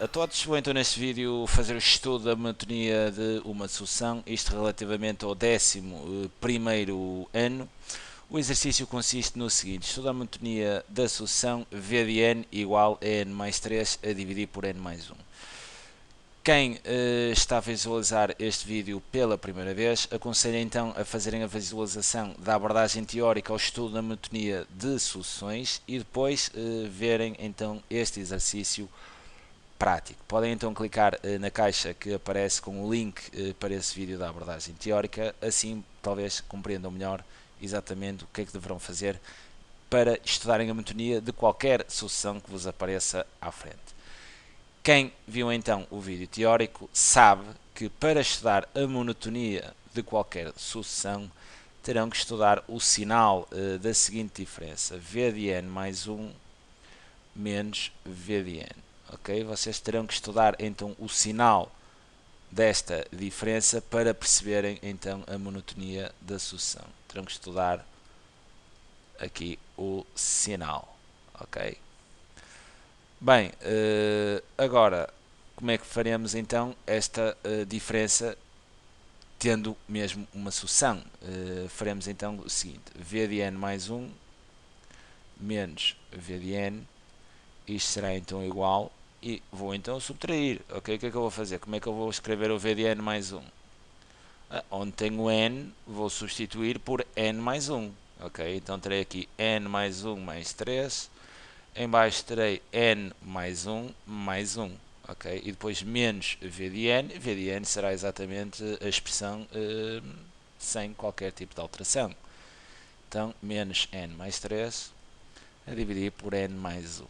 a todos, vou então neste vídeo fazer o estudo da monotonia de uma sucessão, isto relativamente ao 11º ano. O exercício consiste no seguinte: estuda a monotonia da sucessão V de n igual a n mais 3 a dividir por n mais 1. Quem está a visualizar este vídeo pela primeira vez, aconselho então a fazerem a visualização da abordagem teórica ao estudo da monotonia de sucessões e depois verem então este exercício prático. Podem então clicar na caixa que aparece com o link para esse vídeo da abordagem teórica, assim talvez compreendam melhor exatamente o que é que deverão fazer para estudarem a monotonia de qualquer sucessão que vos apareça à frente. Quem viu então o vídeo teórico sabe que para estudar a monotonia de qualquer sucessão terão que estudar o sinal da seguinte diferença: V de n mais 1 menos V de n. Ok? Vocês terão que estudar então o sinal desta diferença para perceberem então a monotonia da sucessão. Terão que estudar aqui o sinal. Ok? Bem, agora como é que faremos então esta diferença tendo mesmo uma sucessão? Faremos então o seguinte: V de n mais 1 menos V de n, isto será então igual, e vou então subtrair. Ok, o que é que eu vou fazer? Como é que eu vou escrever o V de n mais 1? Onde tenho n, vou substituir por n mais 1. Ok, então terei aqui n mais 1 mais 3. Em baixo terei n mais 1 mais 1. Ok, e depois menos V de n. V de n será exatamente a expressão sem qualquer tipo de alteração. Então, menos n mais 3 a dividir por n mais 1.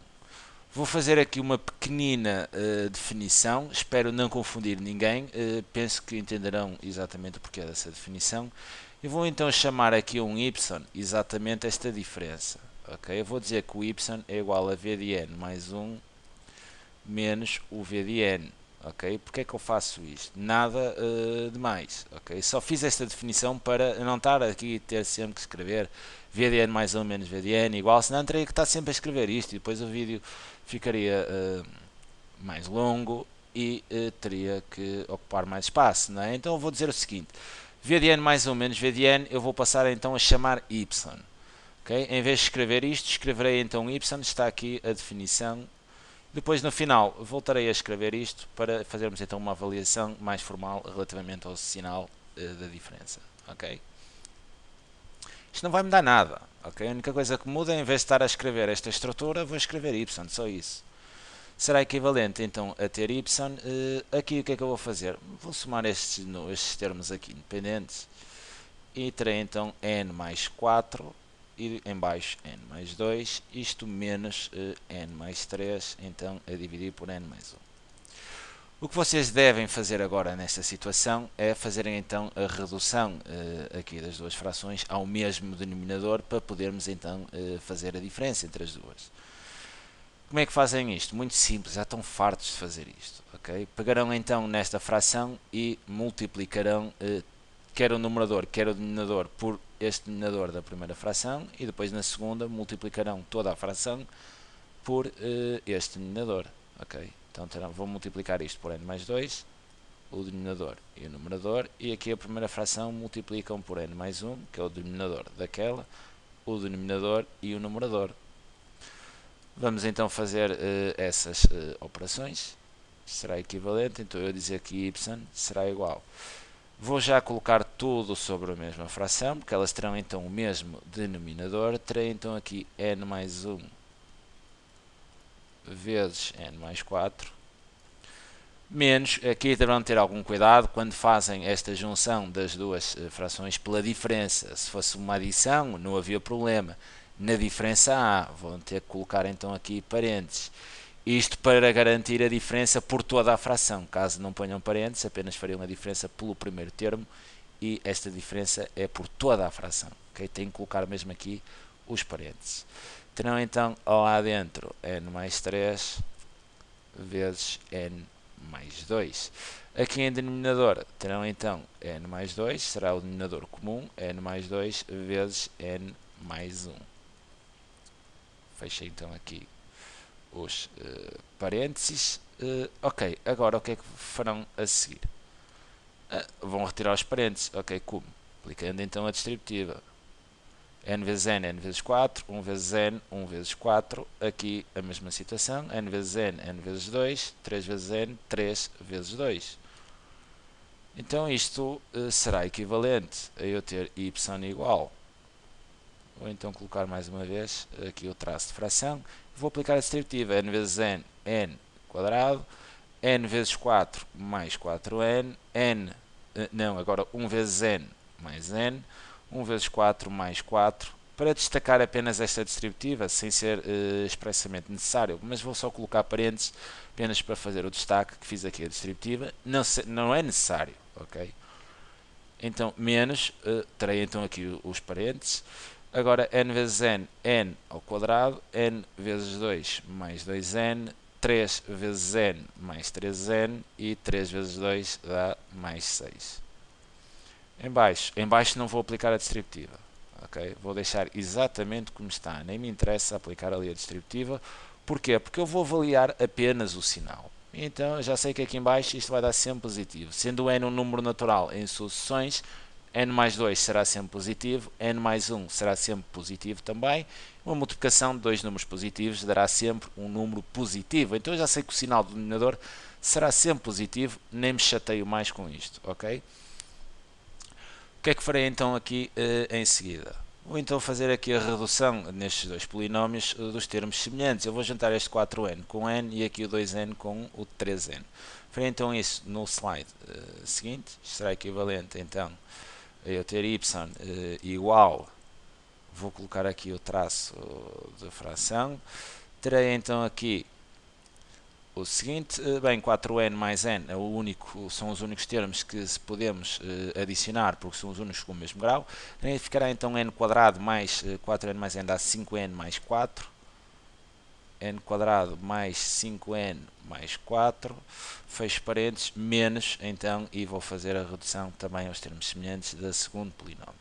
Vou fazer aqui uma pequenina definição, espero não confundir ninguém, penso que entenderão exatamente o porquê dessa definição. Eu vou então chamar aqui um y exatamente esta diferença. Okay? Eu vou dizer que o y é igual a v de n mais 1 menos o v de n. Okay? Porquê é que eu faço isto? Nada de mais. Okay? Só fiz esta definição para não estar aqui ter sempre que escrever v de n mais 1 menos v de n igual, senão teria que estar sempre a escrever isto e depois o vídeo ficaria mais longo e teria que ocupar mais espaço. Não é? Então eu vou dizer o seguinte: v de n mais 1 menos v de n eu vou passar então a chamar y. Okay? Em vez de escrever isto, escreverei então y, está aqui a definição. Depois no final voltarei a escrever isto para fazermos então uma avaliação mais formal relativamente ao sinal da diferença. Okay? Isto não vai mudar nada. Okay? A única coisa que muda, em vez de estar a escrever esta estrutura, vou escrever y, só isso. Será equivalente então a ter y. Aqui o que é que eu vou fazer? Vou somar estes termos aqui independentes e terei então n mais 4 e em baixo n mais 2, isto menos n mais 3, então a dividir por n mais 1. O que vocês devem fazer agora nesta situação é fazerem então a redução aqui das duas frações ao mesmo denominador para podermos então fazer a diferença entre as duas. Como é que fazem isto? Muito simples, já estão fartos de fazer isto. Okay? Pegarão então nesta fração e multiplicarão quer o numerador, quer o denominador por este denominador da primeira fração e depois na segunda multiplicarão toda a fração por este denominador. Okay? Então vou multiplicar isto por n mais 2, o denominador e o numerador, e aqui a primeira fração multiplicam por n mais 1, que é o denominador daquela, o denominador e o numerador. Vamos então fazer essas operações. Será equivalente, então eu dizer que y será igual. Vou já colocar tudo sobre a mesma fração, porque elas terão então o mesmo denominador. Terei então aqui n mais 1 vezes n mais 4, menos, aqui deverão ter algum cuidado quando fazem esta junção das duas frações pela diferença. Se fosse uma adição, não havia problema. Na diferença A, vão ter que colocar então aqui parênteses. Isto para garantir a diferença por toda a fração. Caso não ponham parênteses, apenas fariam a diferença pelo primeiro termo e esta diferença é por toda a fração. Okay? Tem que colocar mesmo aqui os parênteses. Terão então lá dentro n mais 3 vezes n mais 2. Aqui em denominador terão então n mais 2, será o denominador comum, n mais 2 vezes n mais 1. Fechei então aqui os parênteses. Ok, agora o que é que farão a seguir? Vão retirar os parênteses. Ok, como? Aplicando então a distributiva. N vezes N vezes 4, 1 vezes N, 1 vezes 4. Aqui a mesma situação. N vezes N vezes 2, 3 vezes N, 3 vezes 2. Então isto será equivalente a eu ter y igual. Vou então colocar mais uma vez aqui o traço de fração. Vou aplicar a distributiva. N vezes N quadrado. N vezes 4 mais 4N. Agora 1 vezes N mais N. 1 vezes 4 mais 4. Para destacar apenas esta distributiva, sem ser expressamente necessário, mas vou só colocar parênteses apenas para fazer o destaque que fiz aqui a distributiva. Não é necessário, ok? Então, menos, terei então aqui os parênteses. Agora, n vezes n ao quadrado, n vezes 2 mais 2n, 3 vezes n mais 3n e 3 vezes 2 dá mais 6. Em baixo não vou aplicar a distributiva, ok? Vou deixar exatamente como está, nem me interessa aplicar ali a distributiva. Porquê? Porque eu vou avaliar apenas o sinal. Então já sei que aqui em baixo isto vai dar sempre positivo. Sendo n um número natural em sucessões, n mais 2 será sempre positivo, n mais 1 será sempre positivo também. Uma multiplicação de dois números positivos dará sempre um número positivo. Então eu já sei que o sinal do denominador será sempre positivo, nem me chateio mais com isto, ok? O que é que farei então aqui em seguida? Vou então fazer aqui a redução nestes dois polinómios dos termos semelhantes. Eu vou juntar este 4n com n e aqui o 2n com o 3n. Farei então isso no slide seguinte. Isto será equivalente então a eu ter y igual, vou colocar aqui o traço de fração. Terei então aqui o seguinte, bem, 4n mais n são os únicos termos que podemos adicionar, porque são os únicos com o mesmo grau. Ficará então n quadrado mais 4n mais n dá 5n mais 4. N quadrado mais 5n mais 4. Fecho parênteses, menos, então, e vou fazer a redução também aos termos semelhantes do segundo polinómio.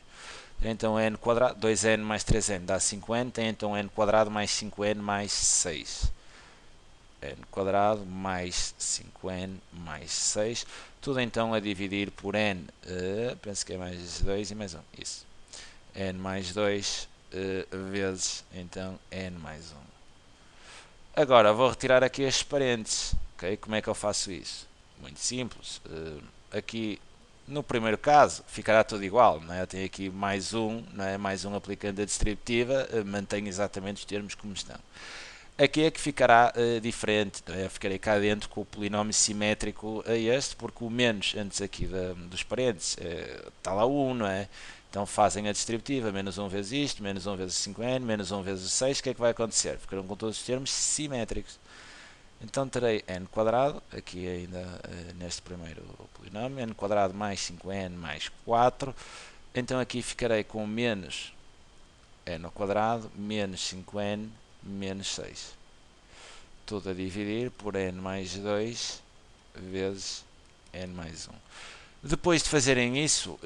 Então n quadrado, 2n mais 3n dá 5n, tem então n quadrado mais 5n mais 6. N quadrado mais 5n mais 6, tudo então a dividir por n, penso que é mais 2 e mais 1, isso, n mais 2 vezes então n mais 1. Agora vou retirar aqui estes parênteses, ok? Como é que eu faço isso? Muito simples, aqui no primeiro caso ficará tudo igual, não é? Eu tenho aqui mais 1, não é? Mais 1 aplicando a distributiva, mantenho exatamente os termos como estão. Aqui é que ficará diferente, não é? Eu ficarei cá dentro com o polinómio simétrico a este, porque o menos antes aqui dos parênteses está lá 1, não é? Então fazem a distributiva, menos 1 vezes isto, menos 1 vezes 5n, menos 1 vezes 6, o que é que vai acontecer? Ficarão com todos os termos simétricos. Então terei n quadrado, aqui ainda neste primeiro polinómio, n quadrado mais 5n mais 4, então aqui ficarei com menos n ao quadrado, menos 5n, menos 6. Tudo a dividir por n mais 2 vezes n mais 1. Depois de fazerem isso,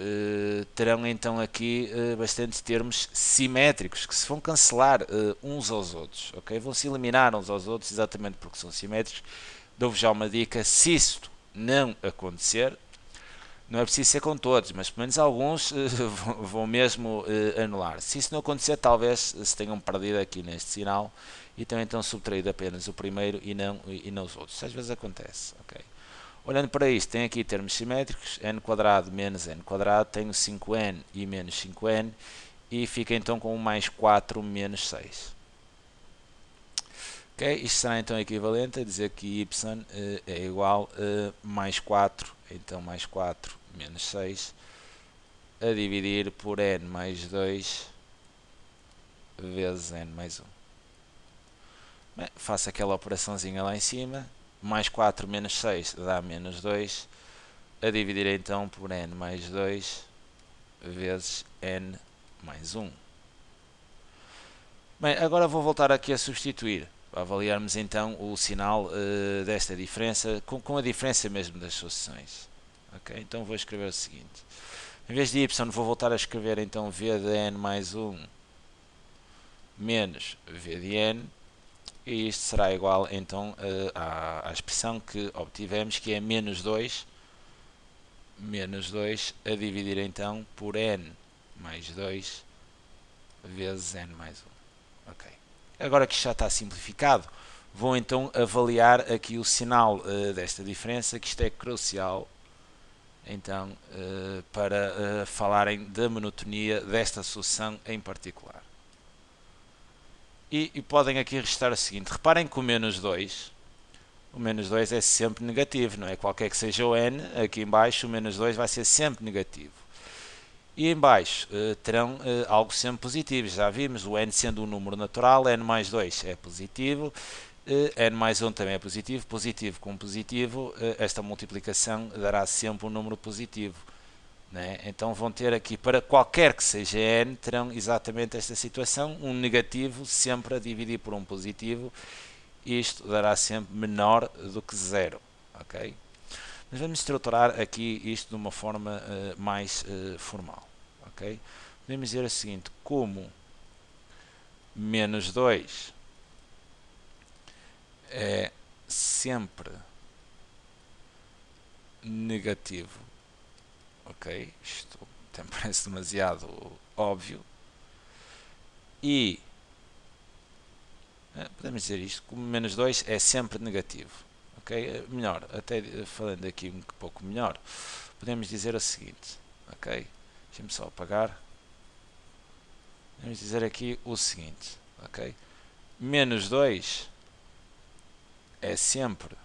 terão então aqui bastantes termos simétricos que se vão cancelar uns aos outros, ok? Vão-se eliminar uns aos outros exatamente porque são simétricos. Dou-vos já uma dica: se isto não acontecer, não é preciso ser com todos, mas pelo menos alguns vão mesmo anular. Se isso não acontecer, talvez se tenham perdido aqui neste sinal e tenham então subtraído apenas o primeiro e não os outros. Às vezes acontece, ok? Olhando para isto, tem aqui termos simétricos, n quadrado menos n quadrado, tenho 5n e menos 5n, e fica então com mais 4 menos 6. Ok, isto será então equivalente a dizer que y é igual a mais 4, então mais 4 menos 6, a dividir por n mais 2 vezes n mais 1. Bem, faço aquela operaçãozinha lá em cima, mais 4 menos 6 dá menos 2, a dividir então por n mais 2 vezes n mais 1. Bem, agora vou voltar aqui a substituir, para avaliarmos então o sinal desta diferença, com a diferença mesmo das sucessões. Ok, então vou escrever o seguinte: em vez de y vou voltar a escrever então v de n mais 1 menos v de n, e isto será igual então à expressão que obtivemos, que é menos 2 a dividir então por n mais 2 vezes n mais 1. Ok. Agora que isto já está simplificado, vou então avaliar aqui o sinal desta diferença, que isto é crucial então para falarem da monotonia desta sucessão em particular. E podem aqui restar o seguinte: reparem que o menos 2 é sempre negativo, não é? Qualquer que seja o n, aqui em baixo o menos 2 vai ser sempre negativo. E em baixo terão algo sempre positivo, já vimos, o n sendo um número natural, n mais 2 é positivo, n mais 1 também é positivo, positivo com positivo, esta multiplicação dará sempre um número positivo. Né? Então vão ter aqui, para qualquer que seja n, terão exatamente esta situação, um negativo sempre a dividir por um positivo, isto dará sempre menor do que zero. Okay? Mas vamos estruturar aqui isto de uma forma mais formal. Okay? Podemos dizer o seguinte: como menos 2 é sempre negativo, ok? Isto até parece demasiado óbvio, e podemos dizer isto, como menos 2 é sempre negativo. Okay? Melhor, até falando aqui um pouco melhor, podemos dizer o seguinte, ok? Deixa-me só apagar. Podemos dizer aqui o seguinte, ok? Menos 2 é sempre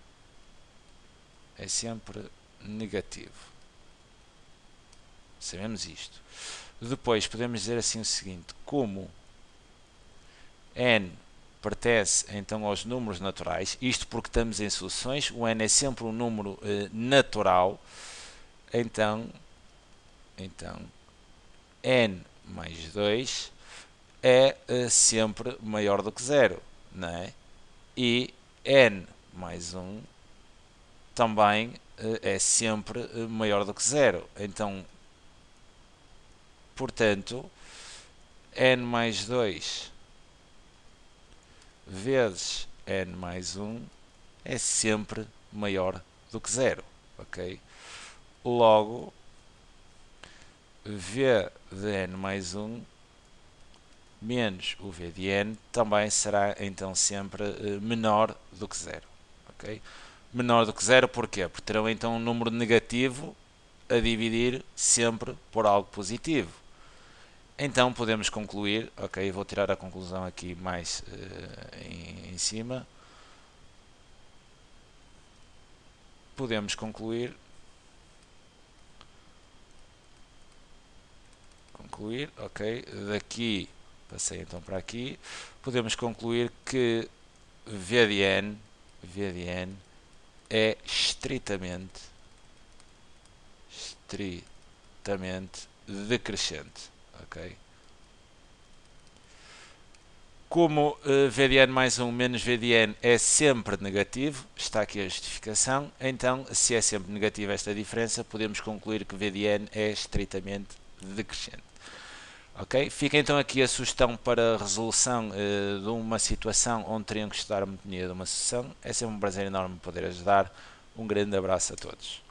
negativo. Sabemos isto. Depois podemos dizer assim o seguinte: como n pertence então aos números naturais, isto porque estamos em soluções, o n é sempre um número natural, então n mais 2 é sempre maior do que zero, não é? E n mais 1 também é sempre maior do que zero. Então, portanto, n mais 2 vezes n mais 1 é sempre maior do que zero. Okay? Logo, v de n mais 1 menos o v de n também será então sempre menor do que zero. Okay? Menor do que zero porquê? Porque terão então um número negativo a dividir sempre por algo positivo. Então podemos concluir, ok, vou tirar a conclusão aqui mais em cima. Podemos concluir, ok, daqui passei então para aqui, podemos concluir que v de n é estritamente decrescente. Okay? Como v de n mais 1 menos v de n é sempre negativo, está aqui a justificação, então se é sempre negativa esta diferença, podemos concluir que v de n é estritamente decrescente. Okay? Fica então aqui a sugestão para a resolução de uma situação onde teriam que estudar a monotonia de uma sucessão. É sempre um prazer enorme poder ajudar. Um grande abraço a todos.